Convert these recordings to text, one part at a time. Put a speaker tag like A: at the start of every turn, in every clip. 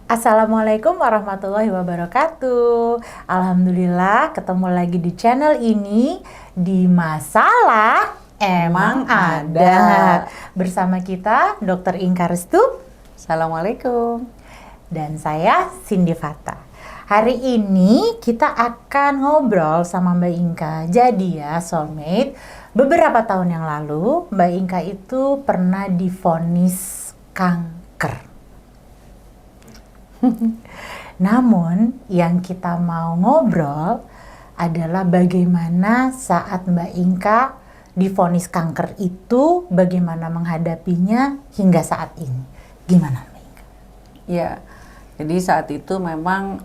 A: Assalamualaikum warahmatullahi wabarakatuh. Alhamdulillah ketemu lagi di channel ini di Masalah Emang Ada. Bersama kita Dr. Inka Restu.
B: Assalamualaikum.
A: Dan saya Cindy Fata. Hari ini kita akan ngobrol sama Mbak Inka. Jadi ya soulmate, beberapa tahun yang lalu Mbak Inka itu pernah divonis kanker. Namun yang kita mau ngobrol adalah bagaimana saat Mbak Inka divonis kanker itu, bagaimana menghadapinya hingga saat ini. Gimana Mbak Inka?
B: Ya, jadi saat itu memang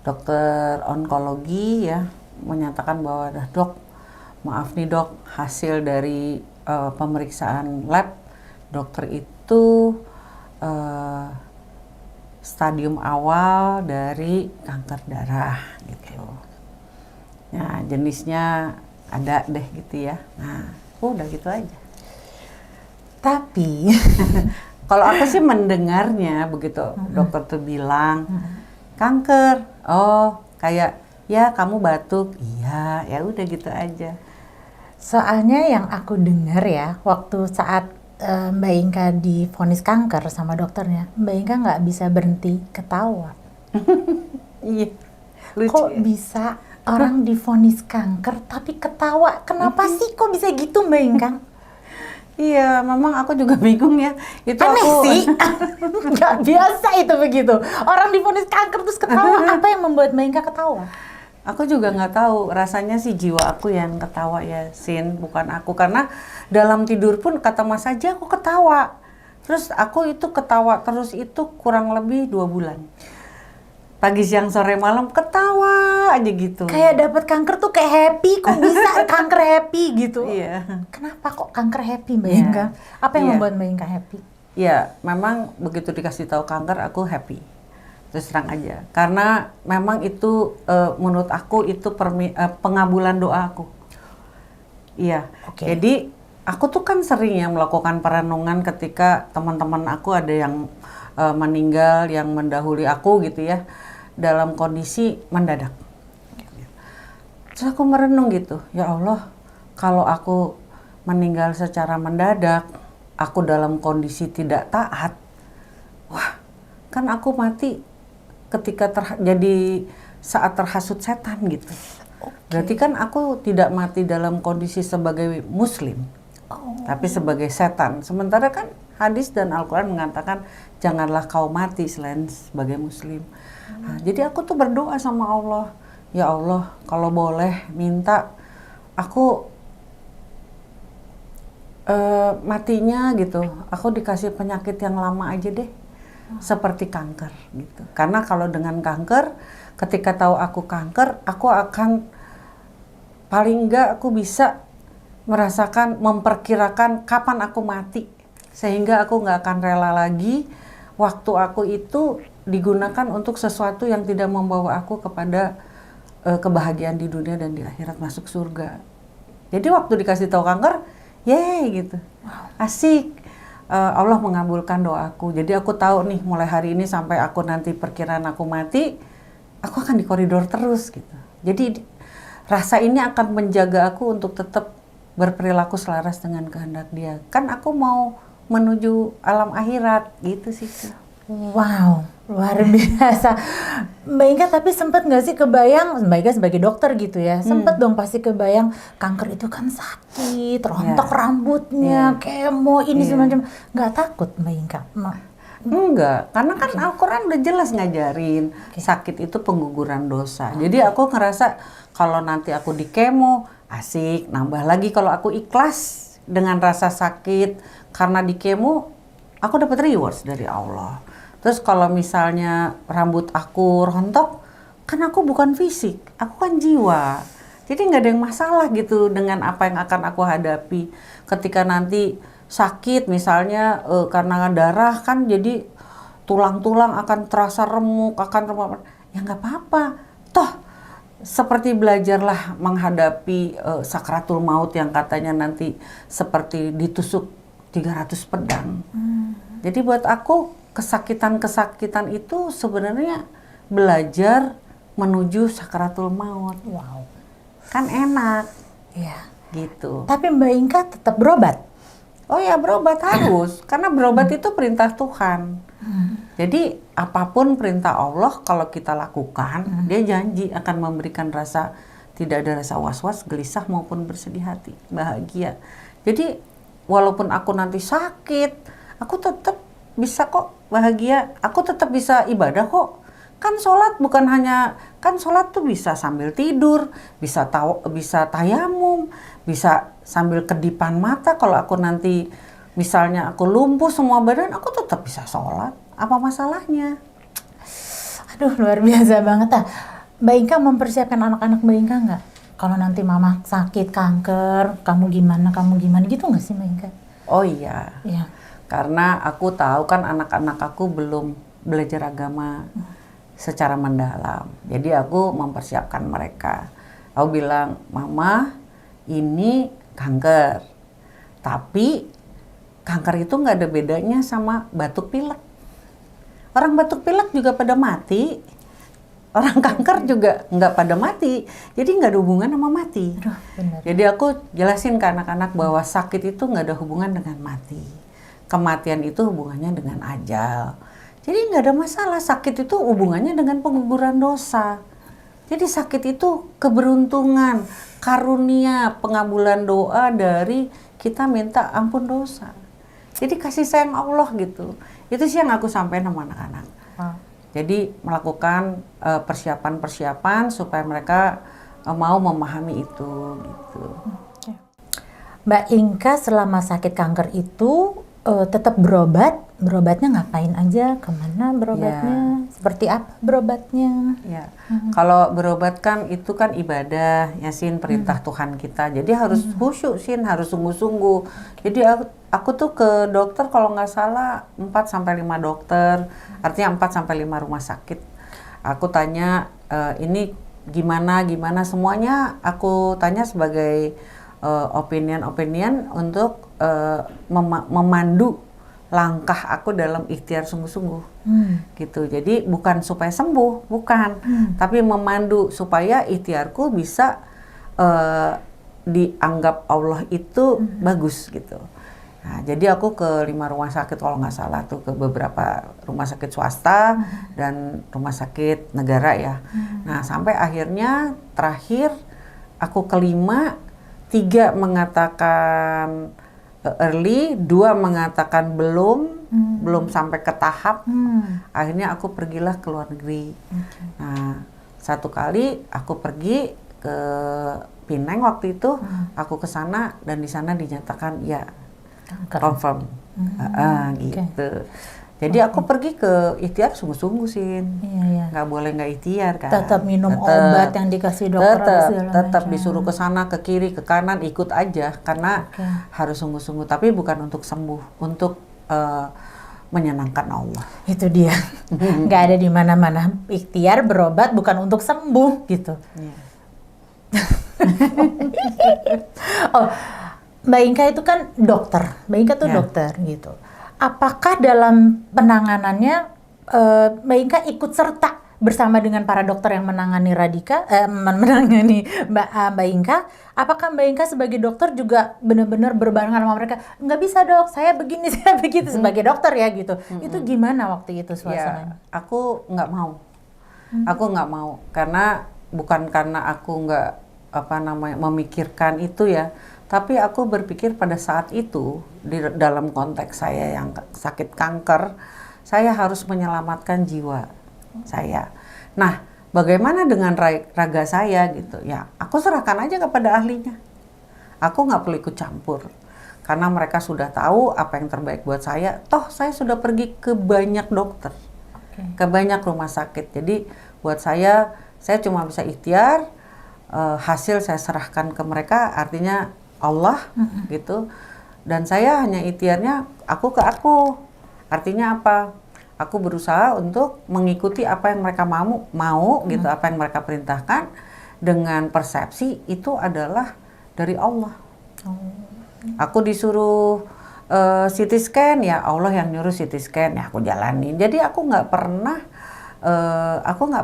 B: dokter onkologi ya menyatakan bahwa dok, maaf nih dok, hasil dari pemeriksaan lab dokter itu stadium awal dari kanker darah gitu. Nah, jenisnya ada deh gitu ya. Nah, udah gitu aja.
A: Tapi
B: kalau aku sih mendengarnya begitu dokter tuh bilang kanker. Oh, kayak ya kamu batuk. Iya, ya udah gitu aja.
A: soalnya yang aku dengar ya, waktu saat Mbak Inka divonis kanker sama dokternya, Mbak Inka nggak bisa berhenti ketawa.
B: Iya. Lucu
A: Kok
B: ya?
A: bisa orang divonis kanker tapi ketawa? Kenapa sih kok bisa gitu Mbak Inka?
B: Iya, memang aku juga bingung ya. Itu
A: Aneh
B: aku
A: sih, nggak biasa itu begitu. Orang divonis kanker terus ketawa, apa yang membuat Mbak Inka ketawa?
B: Aku juga nggak tahu, rasanya sih jiwa aku yang ketawa ya, Sin, bukan aku. Karena dalam tidur pun kata Mas aja aku ketawa. Terus aku itu ketawa terus itu kurang lebih 2 bulan. Pagi, siang, sore, malam ketawa aja gitu.
A: Kayak dapat kanker tuh kayak happy, kok bisa kanker happy gitu?
B: Iya.
A: Kenapa kok kanker happy Mbak
B: Iya.
A: Inka? Apa yang
B: Iya.
A: membuat Mbak Inka happy?
B: Ya, memang begitu dikasih tahu kanker aku happy. Terus terang aja. Karena memang itu menurut aku itu pengabulan doa aku. Iya.
A: Oke.
B: Jadi aku tuh kan sering ya melakukan perenungan ketika teman-teman aku ada yang meninggal, yang mendahului aku gitu ya, dalam kondisi mendadak. Terus aku merenung gitu, ya Allah, kalau aku meninggal secara mendadak, aku dalam kondisi tidak taat, wah, kan aku mati ketika jadi saat terhasut setan gitu. Berarti kan aku tidak mati dalam kondisi sebagai muslim, tapi sebagai setan. Sementara kan hadis dan Al-Quran mengatakan janganlah kau mati selain sebagai muslim. Nah, jadi aku tuh berdoa sama Allah, ya Allah kalau boleh minta aku matinya gitu, aku dikasih penyakit yang lama aja deh, seperti kanker gitu. Karena kalau dengan kanker, ketika tahu aku kanker, aku akan paling enggak aku bisa merasakan, memperkirakan kapan aku mati, sehingga aku nggak akan rela lagi waktu aku itu digunakan untuk sesuatu yang tidak membawa aku kepada kebahagiaan di dunia dan di akhirat, masuk surga. Jadi waktu dikasih tahu kanker, yeay gitu, asik. Allah mengabulkan doaku. Jadi aku tahu nih mulai hari ini sampai aku nanti perkiraan aku mati, aku akan di koridor terus gitu. Jadi rasa ini akan menjaga aku untuk tetap berperilaku selaras dengan kehendak Dia. Kan aku mau menuju alam akhirat gitu sih.
A: Wow, luar biasa. Mbak Inka tapi sempat nggak sih kebayang, Mbak Inka sebagai dokter gitu ya, sempat dong pasti kebayang kanker itu kan sakit, rontok rambutnya, kemo, ini semacam. Nggak takut Mbak Inka?
B: Enggak, karena kan Al-Quran udah jelas ngajarin sakit itu pengguguran dosa. Jadi aku ngerasa kalau nanti aku di kemo, asik, nambah lagi kalau aku ikhlas dengan rasa sakit karena di kemo, aku dapat rewards dari Allah. Terus kalau misalnya rambut aku rontok, kan aku bukan fisik, aku kan jiwa. Jadi nggak ada yang masalah gitu dengan apa yang akan aku hadapi. Ketika nanti sakit misalnya karena darah kan jadi tulang-tulang akan terasa remuk, ya nggak apa-apa. Toh seperti belajarlah menghadapi sakratul maut yang katanya nanti seperti ditusuk 300 pedang. Jadi buat aku kesakitan-kesakitan itu sebenarnya belajar menuju sakaratul maut.
A: Wow.
B: Kan enak
A: Iya.
B: gitu.
A: Tapi Mbak Inka tetap berobat.
B: Oh ya, berobat harus, karena berobat itu perintah Tuhan. Jadi apapun perintah Allah kalau kita lakukan, dia janji akan memberikan rasa, tidak ada rasa was-was, gelisah maupun bersedih hati, bahagia. Jadi walaupun aku nanti sakit, aku tetap bisa kok bahagia, aku tetap bisa ibadah kok. Kan sholat bukan hanya, kan sholat tuh bisa sambil tidur, bisa tayamum, bisa sambil kedipan mata. Kalau aku nanti misalnya aku lumpuh semua badan, aku tetap bisa sholat. Apa masalahnya?
A: Aduh, luar biasa banget. Mbak Inka mempersiapkan anak-anak Mbak Inka nggak? Kalau nanti mama sakit kanker, kamu gimana gitu nggak sih Mbak Inka?
B: Oh iya.
A: Iya.
B: Karena aku tahu kan anak-anak aku belum belajar agama secara mendalam. Jadi aku mempersiapkan mereka. Aku bilang, Mama, ini kanker. Tapi kanker itu nggak ada bedanya sama batuk pilek. Orang batuk pilek juga pada mati. Orang kanker juga nggak pada mati. Jadi nggak ada hubungan sama mati.
A: Aduh, benar.
B: Jadi aku jelasin ke anak-anak bahwa sakit itu nggak ada hubungan dengan mati. Kematian itu hubungannya dengan ajal. Jadi nggak ada masalah, sakit itu hubungannya dengan pengguguran dosa. Jadi sakit itu keberuntungan, karunia, pengabulan doa dari kita minta ampun dosa. Jadi kasih sayang Allah gitu. Itu sih yang aku sampaikan sama anak-anak. Jadi melakukan persiapan-persiapan supaya mereka mau memahami itu gitu.
A: Mbak Inka selama sakit kanker itu tetap berobat. Berobatnya ngapain aja? Kemana berobatnya?
B: Ya.
A: Seperti apa berobatnya?
B: Ya, kalau berobat kan itu kan ibadah, ya Sin, perintah Tuhan kita. Jadi harus khusyuk Sin, harus sungguh-sungguh. Jadi aku tuh ke dokter kalau nggak salah 4-5 dokter, artinya 4-5 rumah sakit. Aku tanya ini gimana semuanya aku tanya sebagai opinion untuk memandu langkah aku dalam ikhtiar sungguh-sungguh gitu. Jadi bukan supaya sembuh, bukan, tapi memandu supaya ikhtiarku bisa dianggap Allah itu bagus gitu. Nah, jadi aku ke 5 rumah sakit kalau nggak salah tuh, ke beberapa rumah sakit swasta dan rumah sakit negara ya. Nah, sampai akhirnya terakhir aku kelima, 3 mengatakan early, 2 mengatakan belum sampai ke tahap. Akhirnya aku pergilah ke luar negeri. Nah, satu kali aku pergi ke Pineng waktu itu, aku ke sana dan di sana dinyatakan ya confirm. Gitu. Jadi aku pergi ke ikhtiar sungguh-sungguh Sin.
A: Iya.
B: Nggak boleh nggak ikhtiar kan.
A: Tetap minum obat yang dikasih dokter.
B: Tetap disuruh ke sana, ke kiri, ke kanan, ikut aja karena harus sungguh-sungguh. Tapi bukan untuk sembuh, untuk menyenangkan Allah.
A: Itu dia. Nggak ada di mana-mana. Ikhtiar berobat bukan untuk sembuh gitu.
B: Iya.
A: Oh, Mbak Inka itu kan dokter. Mbak Inka tuh dokter gitu. Apakah dalam penanganannya Mbak Inka ikut serta bersama dengan para dokter yang menangani menangani Mbak Inka? Apakah Mbak Inka sebagai dokter juga benar-benar berbarengan sama mereka? Nggak bisa dok, saya begini, saya begitu sebagai dokter ya gitu. Itu gimana waktu itu suasananya?
B: Ya, aku nggak mau. Aku nggak mau karena bukan karena aku nggak memikirkan itu ya. Tapi aku berpikir pada saat itu, dalam konteks saya yang sakit kanker, saya harus menyelamatkan jiwa saya. Nah, bagaimana dengan raga saya gitu? Ya, aku serahkan aja kepada ahlinya. Aku nggak perlu ikut campur. Karena mereka sudah tahu apa yang terbaik buat saya. Toh, saya sudah pergi ke banyak dokter. Ke banyak rumah sakit. Jadi, buat saya cuma bisa ikhtiar, hasil saya serahkan ke mereka, artinya Allah gitu, dan saya hanya ikhtiarnya aku ke aku. Artinya apa? Aku berusaha untuk mengikuti apa yang mereka mau gitu, apa yang mereka perintahkan dengan persepsi itu adalah dari Allah. Aku disuruh CT scan ya Allah yang nyuruh CT scan ya aku jalanin. Jadi aku nggak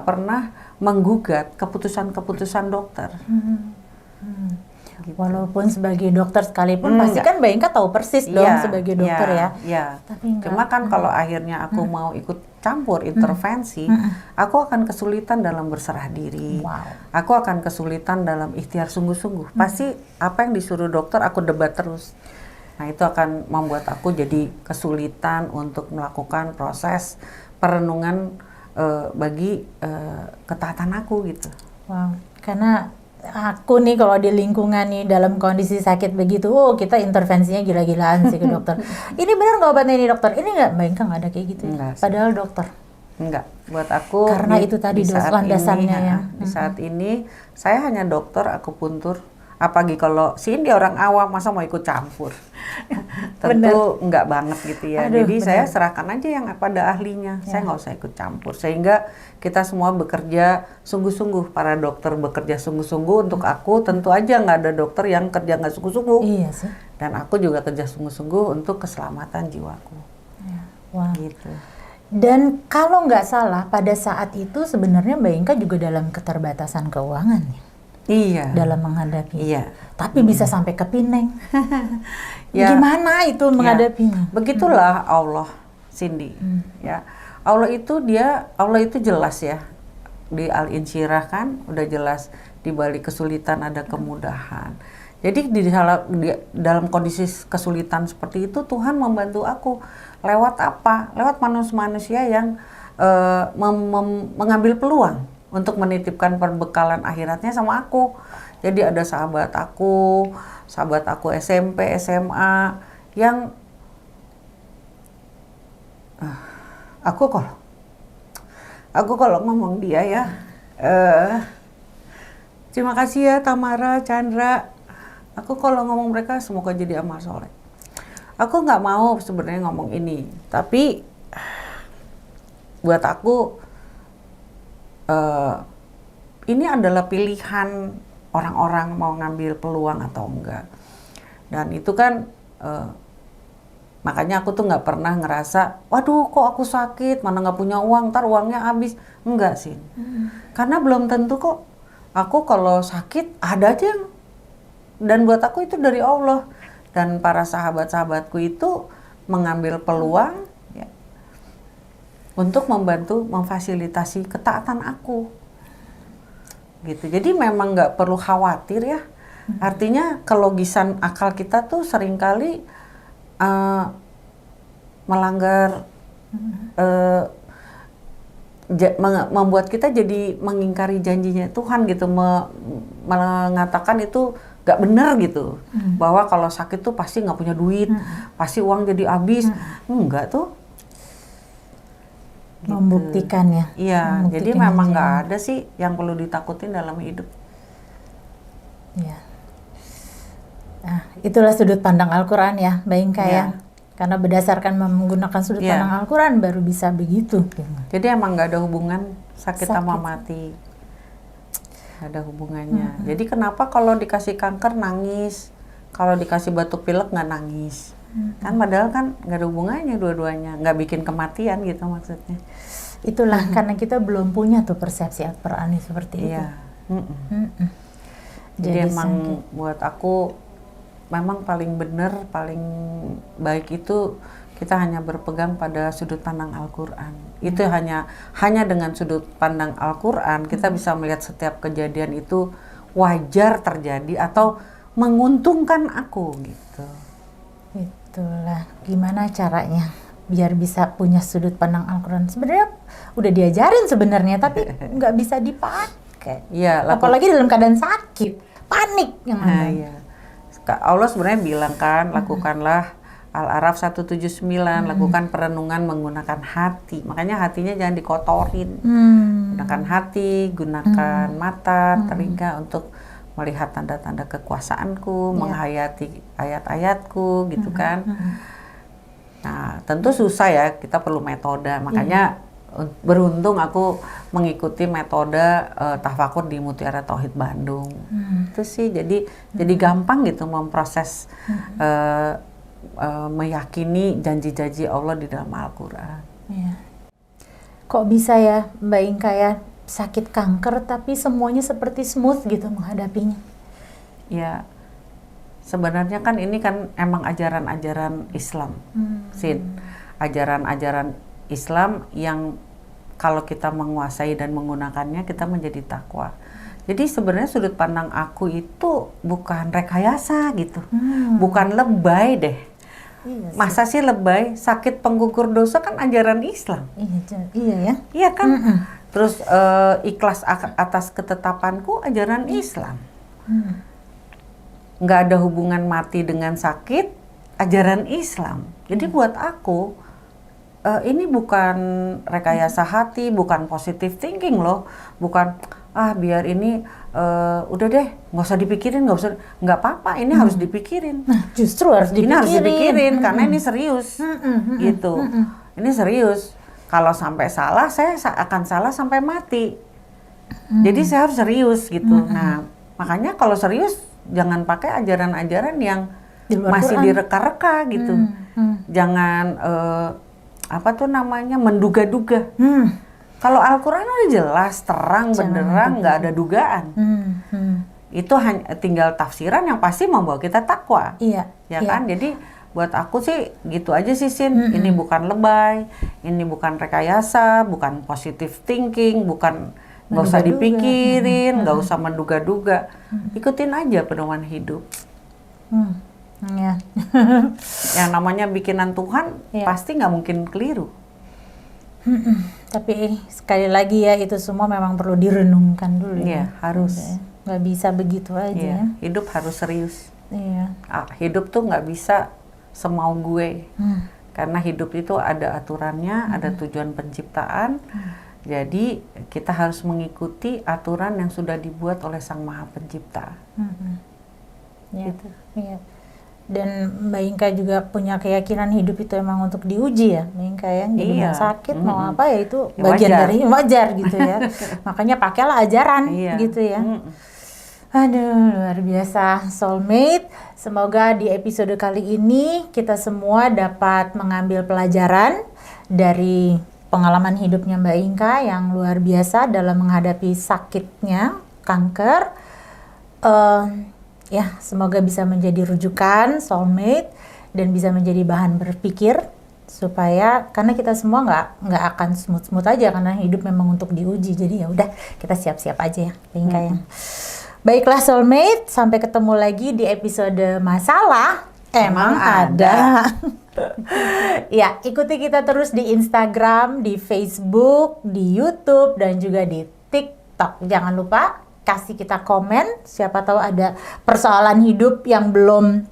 B: pernah menggugat keputusan dokter.
A: Gitu. Walaupun sebagai dokter sekalipun pasti kan Mbak Inka tahu persis dong sebagai dokter ya. Tapi
B: cuma kan kalau akhirnya aku mau ikut campur intervensi, aku akan kesulitan dalam berserah diri. Aku akan kesulitan dalam ikhtiar sungguh-sungguh. Pasti apa yang disuruh dokter aku debat terus. Nah, itu akan membuat aku jadi kesulitan untuk melakukan proses perenungan bagi ketaatan aku gitu.
A: Wow, karena aku nih kalau di lingkungan nih dalam kondisi sakit begitu, kita intervensinya gila-gilaan sih ke dokter. Ini benar nggak obatnya ini dokter? Ini nggak, Mbak Inka nggak ada kayak gitu. Padahal dokter.
B: Enggak, buat aku
A: karena itu tadi landasannya ya.
B: Di saat ini saya hanya dokter akupuntur. Apalagi kalau Cindy orang awam masa mau ikut campur. Tentu enggak banget gitu ya. Jadi saya serahkan aja yang pada ahlinya. Saya nggak usah ikut campur. Sehingga kita semua bekerja sungguh-sungguh. Para dokter bekerja sungguh-sungguh untuk aku. Tentu aja nggak ada dokter yang kerja nggak sungguh-sungguh.
A: Iya sih.
B: Dan aku juga kerja sungguh-sungguh untuk keselamatan jiwaku.
A: Wah.
B: Gitu.
A: Dan kalau nggak salah pada saat itu sebenarnya Mbak Inka juga dalam keterbatasan keuangan ya.
B: Iya.
A: Dalam menghadapi.
B: Iya.
A: Tapi bisa sampai ke Pineng. Gimana itu menghadapinya?
B: Begitulah Allah, Cindy. Ya. Allah itu jelas ya. Di Al-Insyirah kan udah jelas di balik kesulitan ada kemudahan. Jadi di dalam kondisi kesulitan seperti itu Tuhan membantu aku lewat apa? Lewat manusia-manusia yang mengambil peluang untuk menitipkan perbekalan akhiratnya sama aku. Jadi ada sahabat aku SMP, SMA yang aku kalau ngomong dia ya, terima kasih ya Tamara, Chandra. Aku kalau ngomong mereka semoga jadi amal soleh. Aku nggak mau sebenarnya ngomong ini, tapi buat aku ini adalah pilihan orang-orang mau ngambil peluang atau enggak. Dan itu kan makanya aku tuh nggak pernah ngerasa, waduh kok aku sakit, mana nggak punya uang, ntar uangnya habis. Enggak sih. Karena belum tentu kok. Aku kalau sakit ada aja yang, dan buat aku itu dari Allah. Dan para sahabat-sahabatku itu mengambil peluang ya, untuk membantu memfasilitasi ketaatan aku. Gitu. Jadi memang nggak perlu khawatir ya. Artinya kelogisan akal kita tuh seringkali melanggar, membuat kita jadi mengingkari janjinya Tuhan gitu, mengatakan itu nggak benar gitu, bahwa kalau sakit tuh pasti nggak punya duit, pasti uang jadi habis. Enggak tuh.
A: Gitu. Membuktikan ya.
B: Iya, jadi memang nggak ada sih yang perlu ditakutin dalam hidup.
A: Iya. Nah, itulah sudut pandang Al-Quran ya, Mbak Inka ya. Karena berdasarkan menggunakan sudut pandang Al-Quran baru bisa begitu.
B: Jadi emang nggak ada hubungan sakit sama mati. Nggak ada hubungannya. Jadi kenapa kalau dikasih kanker nangis, kalau dikasih batuk pilek nggak nangis? Kan padahal kan nggak ada hubungannya dua-duanya, nggak bikin kematian gitu maksudnya.
A: Itulah karena kita belum punya tuh persepsi Al-Quran seperti itu.
B: Jadi emang buat aku memang paling benar, paling baik itu kita hanya berpegang pada sudut pandang Al-Quran. Itu hanya dengan sudut pandang Al-Quran kita bisa melihat setiap kejadian itu wajar terjadi atau menguntungkan aku gitu.
A: Itulah gimana caranya biar bisa punya sudut pandang Al-Quran. Sebenarnya udah diajarin sebenarnya, tapi nggak bisa dipakai.
B: Iya,
A: apalagi dalam keadaan sakit, panik yang ada.
B: Iya. Allah sebenarnya bilang kan, lakukanlah Al-A'raf 179, lakukan perenungan menggunakan hati. Makanya hatinya jangan dikotorin. Gunakan hati, gunakan mata, telinga untuk melihat tanda-tanda kekuasaanku, menghayati ayat-ayatku gitu kan. Nah, tentu susah ya, kita perlu metode. Makanya beruntung aku mengikuti metode tafakur di Mutiara Tauhid Bandung. Itu sih jadi gampang gitu memproses meyakini janji-janji Allah di dalam Al-Quran.
A: Iya. Kok bisa ya Mbak Inka ya sakit kanker tapi semuanya seperti smooth gitu menghadapinya?
B: Ya, sebenarnya kan ini kan emang ajaran-ajaran Islam, Sin. Ajaran-ajaran Islam yang kalau kita menguasai dan menggunakannya kita menjadi takwa. Jadi sebenarnya sudut pandang aku itu bukan rekayasa gitu, bukan lebay deh.
A: Iya sih.
B: Masa sih lebay? Sakit penggugur dosa kan ajaran Islam.
A: Iya ya.
B: Iya kan? Terus ikhlas atas ketetapanku ajaran Islam. Nggak ada hubungan mati dengan sakit, ajaran Islam. Jadi buat aku ini bukan rekayasa hati, bukan positive thinking loh, bukan biar ini udah deh nggak usah dipikirin, nggak apa-apa, ini harus dipikirin.
A: Nah, justru harus dipikirin.
B: Ini harus dipikirin karena ini serius, gitu. Ini serius. Kalau sampai salah, saya akan salah sampai mati. Jadi saya harus serius gitu. Nah, makanya kalau serius jangan pakai ajaran-ajaran yang masih
A: Quran.
B: direka-reka gitu. Jangan menduga-duga. Kalau Al-Quran udah jelas, terang, benderang, nggak ada dugaan. Itu hanya tinggal tafsiran yang pasti membawa kita takwa.
A: Iya.
B: Ya kan? Jadi buat aku sih gitu aja sih, Sin. Ini bukan lebay, ini bukan rekayasa, bukan positive thinking, bukan nggak usah dipikirin, nggak usah menduga-duga. Ikutin aja pedoman hidup.
A: Ya.
B: Yang namanya bikinan Tuhan pasti nggak mungkin keliru.
A: Tapi sekali lagi ya itu semua memang perlu direnungkan dulu.
B: Iya, harus.
A: Nggak bisa begitu aja.
B: Iya, hidup harus serius.
A: Iya.
B: Hidup tuh nggak bisa semau gue. Karena hidup itu ada aturannya, ada tujuan penciptaan. Jadi kita harus mengikuti aturan yang sudah dibuat oleh Sang Maha Pencipta.
A: Gitu. Iya. Dan Mbak Inka juga punya keyakinan hidup itu emang untuk diuji ya, Mbak Inka ya. Jadi mau sakit mau apa ya itu bagian dari wajar gitu ya. Makanya pakailah ajaran gitu ya. Aduh, luar biasa soulmate. Semoga di episode kali ini kita semua dapat mengambil pelajaran dari pengalaman hidupnya Mbak Inka yang luar biasa dalam menghadapi sakitnya kanker. Ya, semoga bisa menjadi rujukan soulmate dan bisa menjadi bahan berpikir supaya karena kita semua nggak akan smooth aja karena hidup memang untuk diuji. Jadi ya udah kita siap-siap aja ya, Mbak Inka ya. Baiklah soulmate, sampai ketemu lagi di episode masalah emang ada. Ya, ikuti kita terus di Instagram, di Facebook, di YouTube dan juga di TikTok. Jangan lupa kasih kita komen, siapa tahu ada persoalan hidup yang belum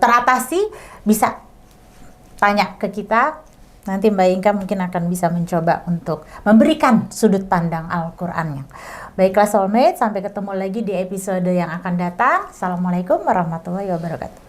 A: teratasi, bisa tanya ke kita. Nanti Mbak Inka mungkin akan bisa mencoba untuk memberikan sudut pandang Al-Qur'annya. Baiklah soulmate, sampai ketemu lagi di episode yang akan datang. Assalamualaikum warahmatullahi wabarakatuh.